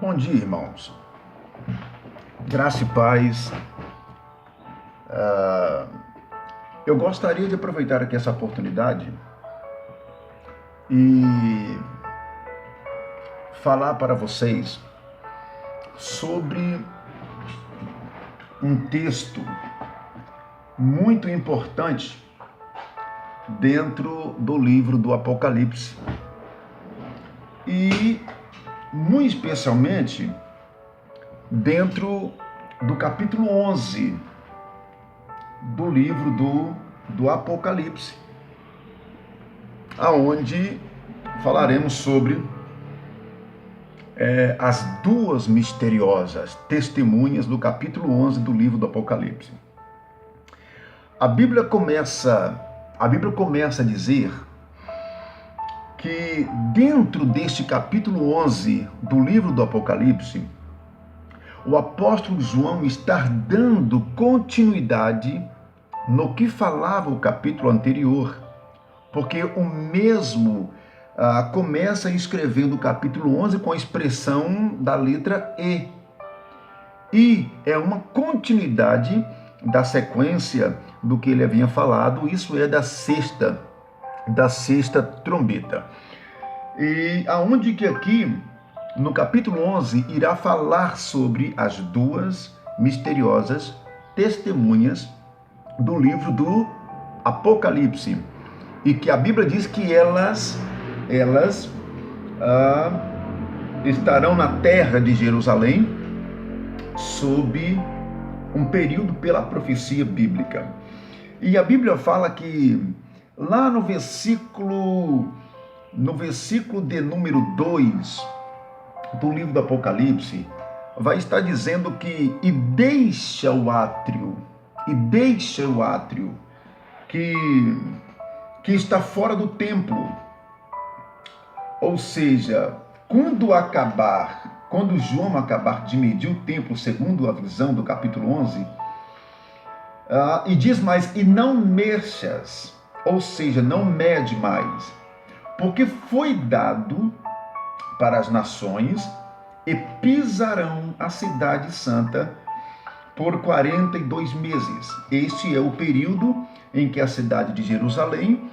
Bom dia, irmãos. Graça e paz. Eu gostaria de aproveitar aqui essa oportunidade e falar para vocês sobre um texto muito importante dentro do livro do Apocalipse e muito especialmente dentro do capítulo 11 do livro do Apocalipse, aonde falaremos sobre as duas misteriosas testemunhas do capítulo 11 do livro do Apocalipse. A Bíblia começa a dizer que dentro deste capítulo 11 do livro do Apocalipse, o apóstolo João está dando continuidade no que falava o capítulo anterior, porque o mesmo começa escrevendo o capítulo 11 com a expressão da letra E. E é uma continuidade da sequência do que ele havia falado, isso é da sexta trombeta. E aonde que aqui, no capítulo 11, irá falar sobre as duas misteriosas testemunhas do livro do Apocalipse. E que a Bíblia diz que elas estarão na terra de Jerusalém sob um período pela profecia bíblica. E a Bíblia fala que lá no versículo de número 2 do livro do Apocalipse, vai estar dizendo que deixa o átrio que está fora do templo. Ou seja, quando João acabar de medir o templo, segundo a visão do capítulo 11, e diz mais, e não mexas, ou seja, não mede mais, porque foi dado para as nações e pisarão a cidade santa por 42 meses. Este é o período em que a cidade de Jerusalém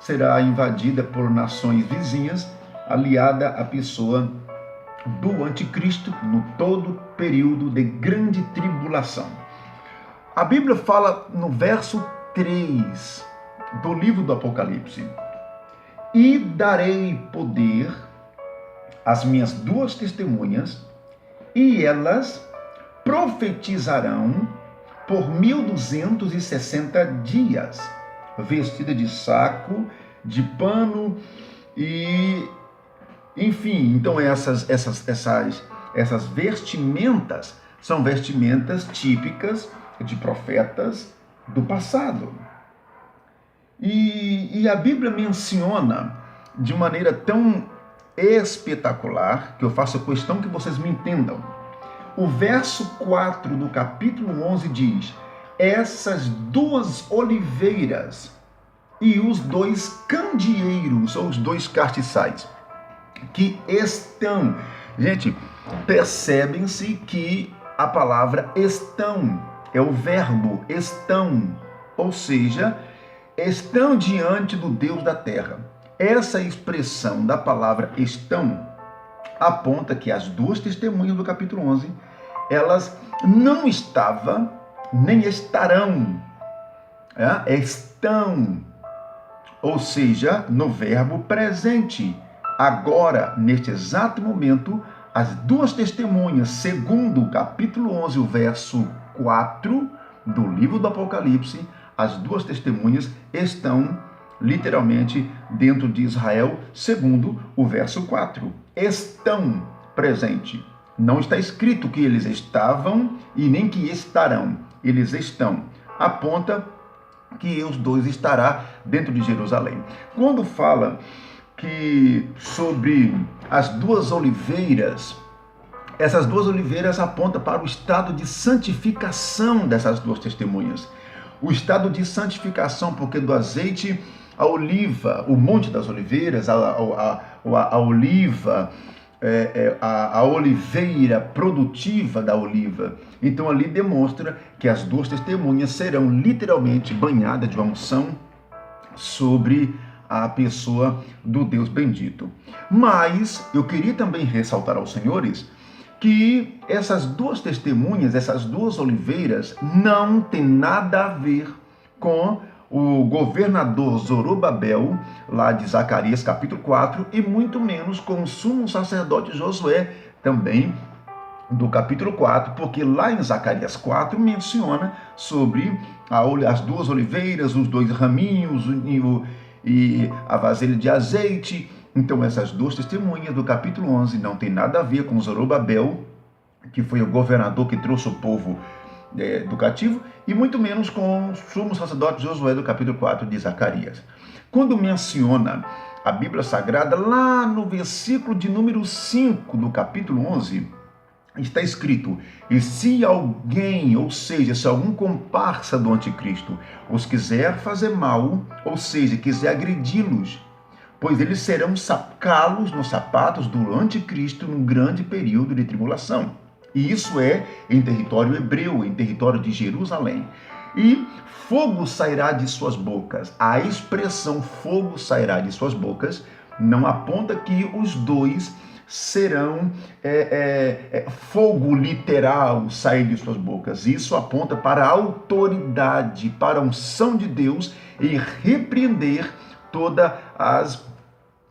será invadida por nações vizinhas, aliada à pessoa do anticristo no todo período de grande tribulação. A Bíblia fala no verso 3 do livro do Apocalipse: e darei poder às minhas duas testemunhas, e elas profetizarão por 1260 dias, vestida de saco, de pano e enfim. Então essas vestimentas são vestimentas típicas de profetas do passado. E a Bíblia menciona de maneira tão espetacular que eu faço questão que vocês me entendam. O verso 4 do capítulo 11 diz: essas duas oliveiras e os dois candeeiros, ou os dois castiçais, que estão... Gente, percebem-se que a palavra estão é o verbo estão, ou seja, estão diante do Deus da terra. Essa expressão da palavra estão aponta que as duas testemunhas do capítulo 11, elas não estavam, nem estarão, estão, ou seja, no verbo presente. Agora, neste exato momento, as duas testemunhas, segundo o capítulo 11, o verso 4 do livro do Apocalipse, as duas testemunhas estão literalmente dentro de Israel, segundo o verso 4. Estão presente. Não está escrito que eles estavam e nem que estarão. Eles estão. Aponta que os dois estará dentro de Jerusalém. Quando fala que sobre as duas oliveiras, essas duas oliveiras apontam para o estado de santificação dessas duas testemunhas. O estado de santificação, porque do azeite a oliva, o Monte das Oliveiras, a oliva, a oliveira produtiva da oliva. Então ali demonstra que as duas testemunhas serão literalmente banhadas de uma unção sobre a pessoa do Deus bendito. Mas eu queria também ressaltar aos senhores que essas duas testemunhas, essas duas oliveiras, não tem nada a ver com o governador Zorobabel, lá de Zacarias capítulo 4, e muito menos com o sumo sacerdote Josué, também do capítulo 4, porque lá em Zacarias 4 menciona sobre as duas oliveiras, os dois raminhos e a vasilha de azeite. Então essas duas testemunhas do capítulo 11 não tem nada a ver com Zorobabel, que foi o governador que trouxe o povo do cativo, e muito menos com o sumo sacerdote Josué do capítulo 4 de Zacarias. Quando menciona a Bíblia Sagrada, lá no versículo de número 5 do capítulo 11, está escrito: e se alguém, ou seja, se algum comparsa do anticristo os quiser fazer mal, ou seja, quiser agredi-los, pois eles serão calos nos sapatos do anticristo num grande período de tribulação. E isso é em território hebreu, em território de Jerusalém. E fogo sairá de suas bocas. A expressão fogo sairá de suas bocas não aponta que os dois serão fogo literal sair de suas bocas. Isso aponta para a autoridade, para a unção de Deus em repreender todas as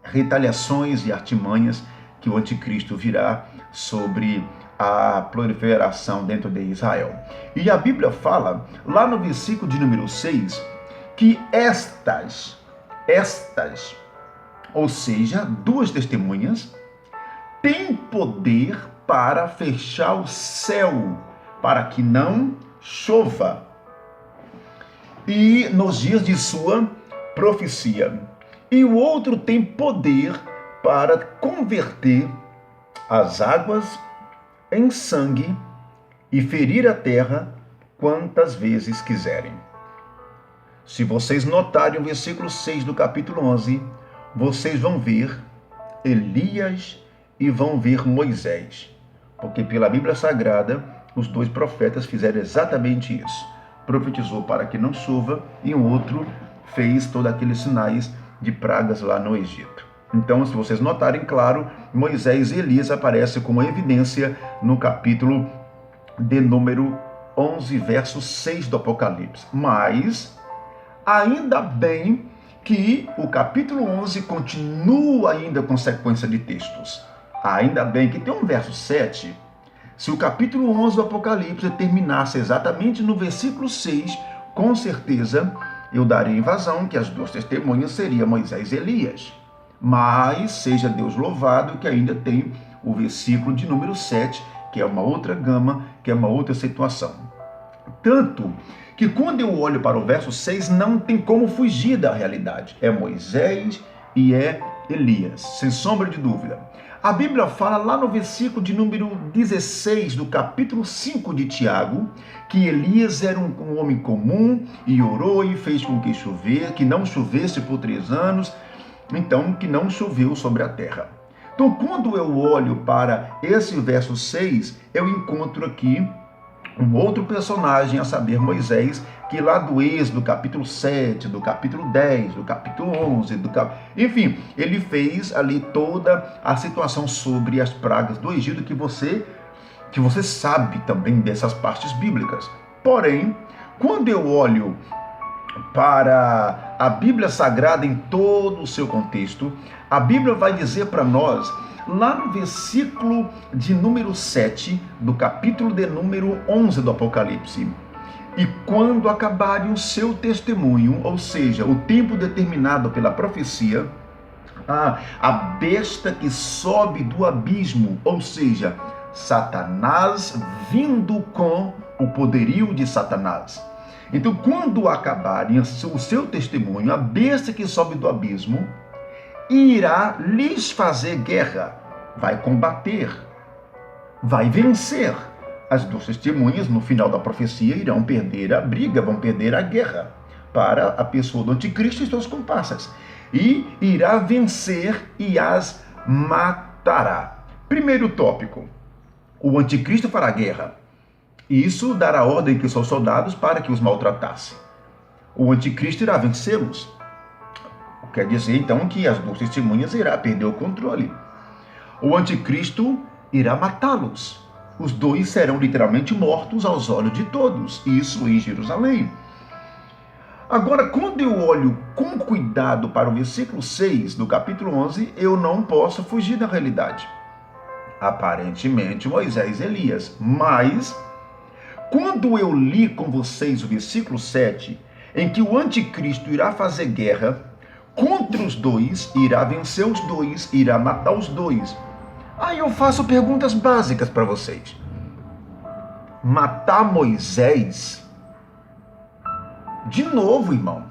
retaliações e artimanhas que o anticristo virá sobre a proliferação dentro de Israel. E a Bíblia fala, lá no versículo de número 6, que estas, ou seja, duas testemunhas, têm poder para fechar o céu, para que não chova, e nos dias de sua profecia. E o outro tem poder para converter as águas em sangue e ferir a terra quantas vezes quiserem. Se vocês notarem o versículo 6 do capítulo 11, vocês vão ver Elias e vão ver Moisés. Porque pela Bíblia Sagrada, os dois profetas fizeram exatamente isso. Profetizou para que não chova e um outro fez todos aqueles sinais de pragas lá no Egito. Então, se vocês notarem, claro, Moisés e Elias aparecem como evidência no capítulo de número 11, verso 6 do Apocalipse. Mas, ainda bem que o capítulo 11 continua ainda com sequência de textos. Ainda bem que tem um verso 7. Se o capítulo 11 do Apocalipse terminasse exatamente no versículo 6, com certeza eu daria invasão que as duas testemunhas seriam Moisés e Elias. Mas seja Deus louvado que ainda tem o versículo de número 7, que é uma outra gama, que é uma outra situação. Tanto que quando eu olho para o verso 6, não tem como fugir da realidade. É Moisés e é Elias, sem sombra de dúvida. A Bíblia fala lá no versículo de número 16 do capítulo 5 de Tiago, que Elias era um homem comum e orou e fez com que não chovesse por 3 anos, então que não choveu sobre a terra. Então, quando eu olho para esse verso 6, eu encontro aqui um outro personagem, a saber, Moisés, que lá do Êxodo, capítulo 7, do capítulo 10, do capítulo 11, enfim, ele fez ali toda a situação sobre as pragas do Egito, que você sabe também dessas partes bíblicas. Porém, quando eu olho para a Bíblia Sagrada em todo o seu contexto, a Bíblia vai dizer para nós, lá no versículo de número 7, do capítulo de número 11 do Apocalipse: e quando acabarem o seu testemunho, ou seja, o tempo determinado pela profecia, a besta que sobe do abismo, ou seja, Satanás vindo com o poderio de Satanás. Então, quando acabarem o seu testemunho, a besta que sobe do abismo irá lhes fazer guerra, vai combater, vai vencer. As duas testemunhas, no final da profecia, irão perder a briga, vão perder a guerra para a pessoa do anticristo e seus comparsas. E irá vencer e as matará. Primeiro tópico: o anticristo fará guerra. Isso dará ordem que seus soldados para que os maltratassem. O anticristo irá vencê-los. Quer dizer, então, que as duas testemunhas irá perder o controle. O anticristo irá matá-los. Os dois serão literalmente mortos aos olhos de todos. Isso em Jerusalém. Agora, quando eu olho com cuidado para o versículo 6 do capítulo 11, eu não posso fugir da realidade. Aparentemente, Moisés e Elias. Mas, quando eu li com vocês o versículo 7, em que o anticristo irá fazer guerra contra os dois, irá vencer os dois, irá matar os dois. Aí eu faço perguntas básicas para vocês. Matar Moisés? De novo, irmão.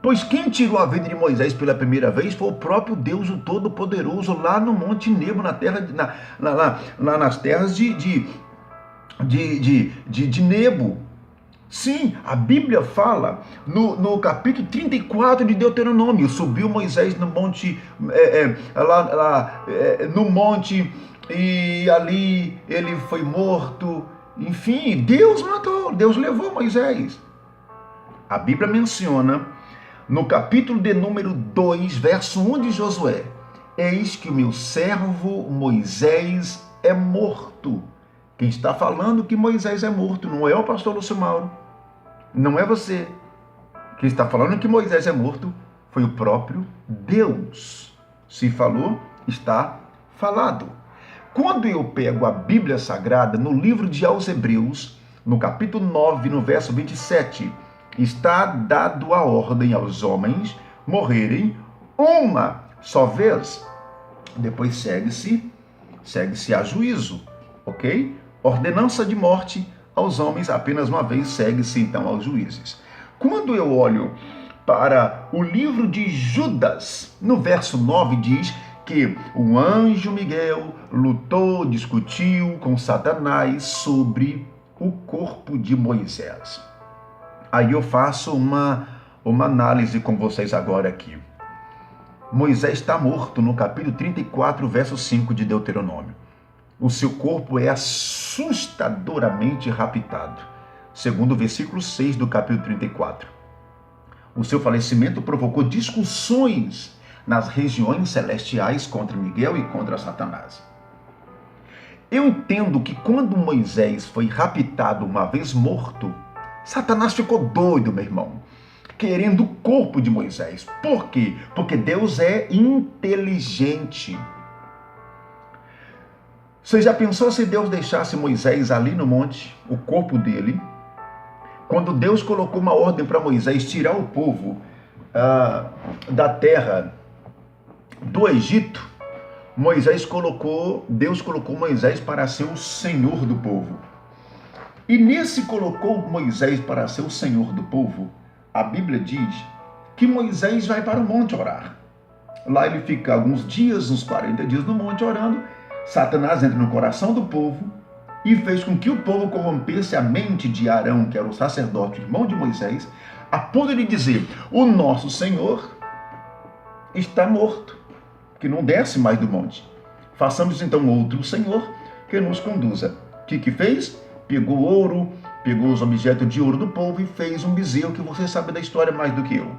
Pois quem tirou a vida de Moisés pela primeira vez foi o próprio Deus, o Todo-Poderoso, lá no Monte Nebo, na terra, nas terras de Nebo. Sim, a Bíblia fala no capítulo 34 de Deuteronômio: subiu Moisés no monte, no monte, e ali ele foi morto. Enfim, Deus matou, Deus levou Moisés. A Bíblia menciona no capítulo de número 2, verso 1 de Josué: eis que o meu servo Moisés é morto. Quem está falando que Moisés é morto não é o pastor Lúcio Mauro, não é você. Quem está falando que Moisés é morto foi o próprio Deus. Se falou, está falado. Quando eu pego a Bíblia Sagrada, no livro de aos Hebreus, no capítulo 9, no verso 27, está dado a ordem aos homens morrerem uma só vez. Depois segue-se a juízo, ok? Ordenança de morte aos homens apenas uma vez, segue-se então aos juízes. Quando eu olho para o livro de Judas, no verso 9 diz que o anjo Miguel lutou, discutiu com Satanás sobre o corpo de Moisés. Aí eu faço uma análise com vocês agora aqui. Moisés está morto no capítulo 34, verso 5 de Deuteronômio. O seu corpo é assustadoramente raptado, segundo o versículo 6 do capítulo 34. O seu falecimento provocou discussões nas regiões celestiais contra Miguel e contra Satanás. Eu entendo que quando Moisés foi raptado uma vez morto, Satanás ficou doido, meu irmão, querendo o corpo de Moisés. Por quê? Porque Deus é inteligente. Você já pensou se Deus deixasse Moisés ali no monte, o corpo dele? Quando Deus colocou uma ordem para Moisés tirar o povo da terra do Egito, Deus colocou Moisés para ser o senhor do povo. E nesse colocou Moisés para ser o senhor do povo, a Bíblia diz que Moisés vai para o monte orar. Lá ele fica alguns dias, uns 40 dias no monte orando. Satanás entra no coração do povo e fez com que o povo corrompesse a mente de Arão, que era o sacerdote, irmão de Moisés, a ponto de dizer: o nosso Senhor está morto, que não desce mais do monte. Façamos então outro Senhor que nos conduza. O que fez? Pegou ouro, pegou os objetos de ouro do povo e fez um bezerro, que você sabe da história mais do que eu.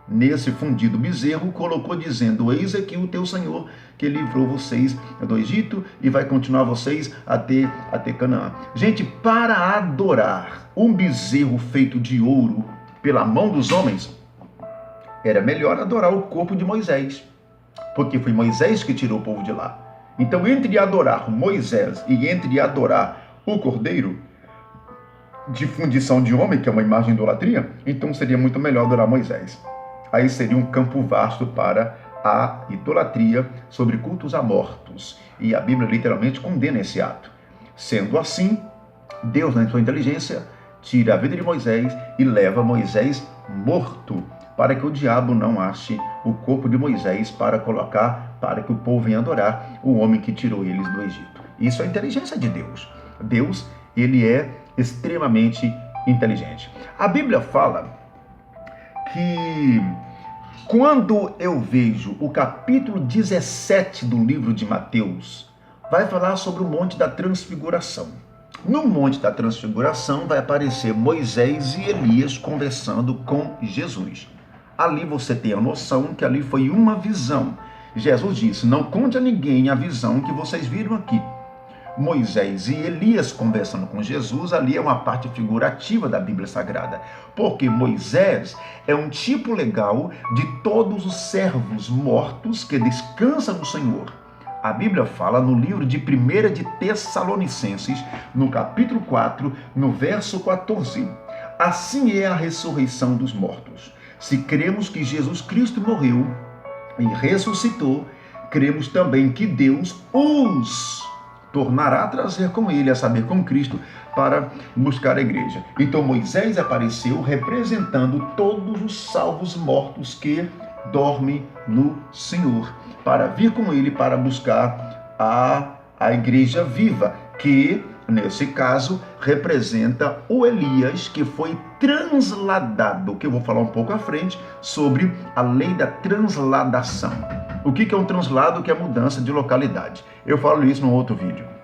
Nesse fundido bezerro, colocou dizendo: eis aqui o teu Senhor, que livrou vocês do Egito e vai continuar vocês até Canaã. Gente, para adorar um bezerro feito de ouro pela mão dos homens, era melhor adorar o corpo de Moisés, porque foi Moisés que tirou o povo de lá. Então, entre adorar Moisés e entre adorar o cordeiro de fundição de homem, que é uma imagem de idolatria, então seria muito melhor adorar Moisés. Aí seria um campo vasto para a idolatria sobre cultos a mortos. E a Bíblia literalmente condena esse ato. Sendo assim, Deus, na sua inteligência, tira a vida de Moisés e leva Moisés morto, para que o diabo não ache o corpo de Moisés para colocar, para que o povo venha adorar o homem que tirou eles do Egito. Isso é a inteligência de Deus. Deus, ele é extremamente inteligente. A Bíblia fala que Quando eu vejo o capítulo 17 do livro de Mateus, vai falar sobre o Monte da Transfiguração. No Monte da Transfiguração vai aparecer Moisés e Elias conversando com Jesus. Ali você tem a noção que ali foi uma visão. Jesus disse: não conte a ninguém a visão que vocês viram aqui. Moisés e Elias conversando com Jesus, ali é uma parte figurativa da Bíblia Sagrada, porque Moisés é um tipo legal de todos os servos mortos que descansam no Senhor. A Bíblia fala no livro de 1 de Tessalonicenses, no capítulo 4, no verso 14. Assim é a ressurreição dos mortos. Se cremos que Jesus Cristo morreu e ressuscitou, cremos também que Deus os tornará a trazer com ele, a saber, com Cristo, para buscar a igreja. Então Moisés apareceu representando todos os salvos mortos que dormem no Senhor, para vir com ele para buscar a igreja viva, que nesse caso representa o Elias, que foi transladado, que eu vou falar um pouco à frente sobre a lei da transladação. O que é um translado? Que é mudança de localidade. Eu falo isso num outro vídeo.